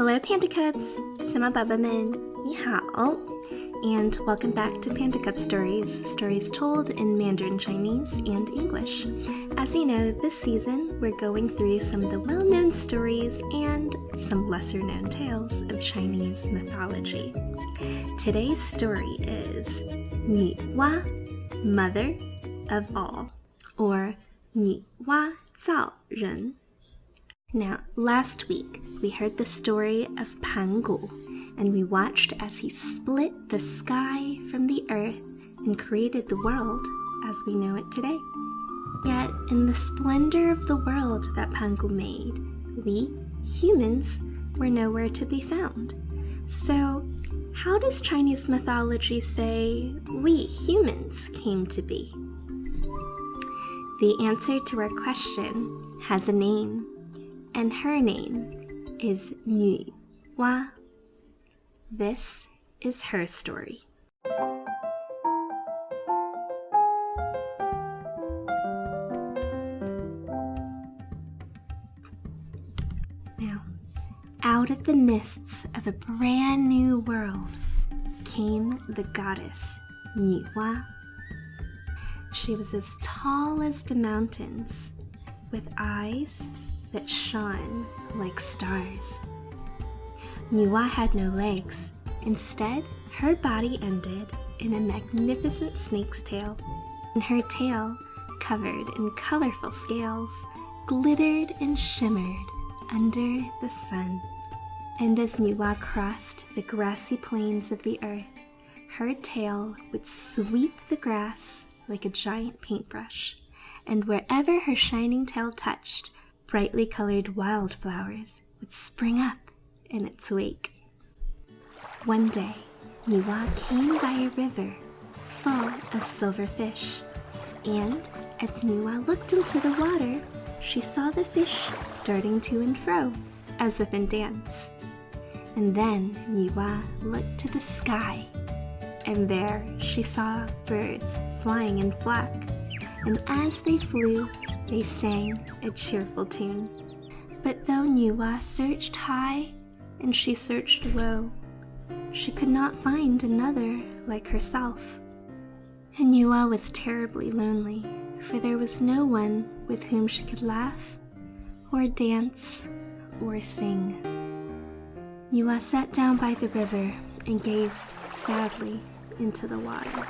Hello Panda Cubs! 小猫宝宝们，你好 And welcome back to Panda Cub Stories, stories told in Mandarin Chinese and English. As you know, this season we're going through some of the well-known stories and some lesser-known tales of Chinese mythology. Today's story is Nüwa, Mother of All, or Nüwa 造人. Now, last week we heard the story of Tanguy, and we watched as he split the sky from the earth and created the world as we know it today. Yet, in the splendor of the world that Tanguy made, we, humans, were nowhere to be found. So, how does Chinese mythology say we, humans, came to be? The answer to our question has a name, and her name is Nüwa. This is her story. Now, out of the mists of a brand new world came the goddess Nüwa. She was as tall as the mountains, with eyes that shone like stars. Nüwa had no legs. Instead, her body ended in a magnificent snake's tail, and her tail, covered in colorful scales, glittered and shimmered under the sun. And as Nüwa crossed the grassy plains of the earth, her tail would sweep the grass like a giant paintbrush, and wherever her shining tail touched, brightly colored wildflowers would spring up in its wake. One day, Nüwa came by a river full of silver fish, and as Nüwa looked into the water, she saw the fish darting to and fro, as if in dance. And then Nüwa looked to the sky, and there she saw birds flying in flock, and as they flew, they sang a cheerful tune. But though Nüwa searched high and she searched low, she could not find another like herself. And Nüwa was terribly lonely, for there was no one with whom she could laugh, or dance, or sing. Nüwa sat down by the river and gazed sadly into the water.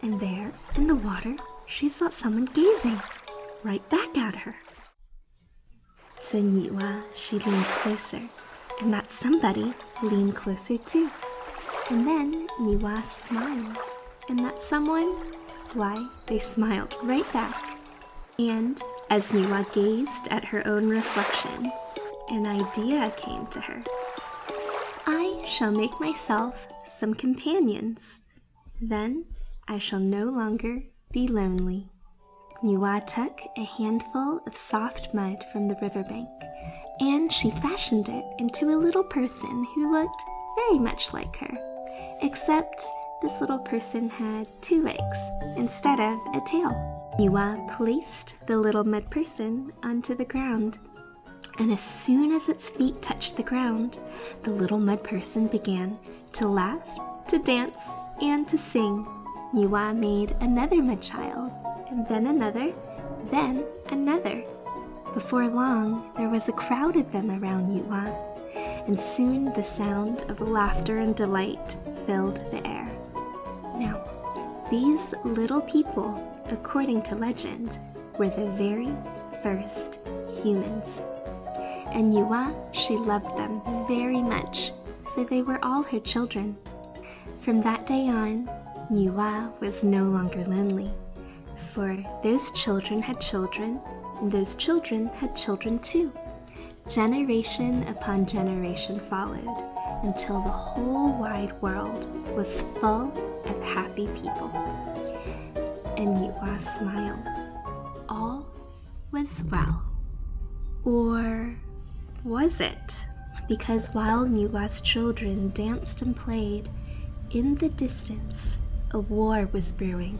And there, in the water, she saw someone gazing right back at her. So Nüwa, she leaned closer, and that somebody leaned closer too. And then Nüwa smiled, and that someone, why, they smiled right back. And as Nüwa gazed at her own reflection, an idea came to her. I shall make myself some companions. Then I shall no longer be lonely. Nüwa took a handful of soft mud from the riverbank, and she fashioned it into a little person who looked very much like her, except this little person had 2 legs instead of a tail. Nüwa placed the little mud person onto the ground, and as soon as its feet touched the ground, the little mud person began to laugh, to dance, and to sing. Nüwa made another mud child, and then another, then another. Before long, there was a crowd of them around Nüwa, and soon the sound of laughter and delight filled the air. Now, these little people, according to legend, were the very first humans. And Nüwa, she loved them very much, for they were all her children. From that day on, Nüwa was no longer lonely, for those children had children, and those children had children too. Generation upon generation followed, until the whole wide world was full of happy people. And Nüwa smiled. All was well. Or was it? Because while Nüwa's children danced and played, in the distance, a war was brewing.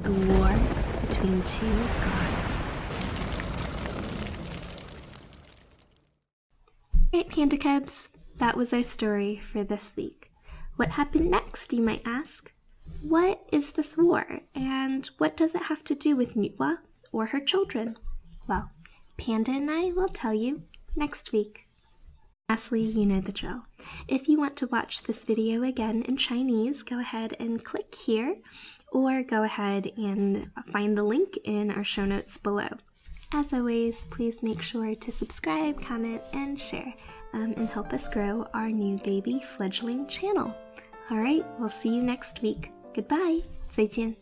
A war between 2 gods. Alright, Panda Cubs, that was our story for this week. What happened next, you might ask? What is this war, and what does it have to do with Nüwa or her children? Well, Panda and I will tell you next week. Lastly, you know the drill. If you want to watch this video again in Chinese, go ahead and click here, or go ahead and find the link in our show notes below. As always, please make sure to subscribe, comment, and share, and help us grow our new baby fledgling channel. Alright, we'll see you next week. Goodbye, 再见.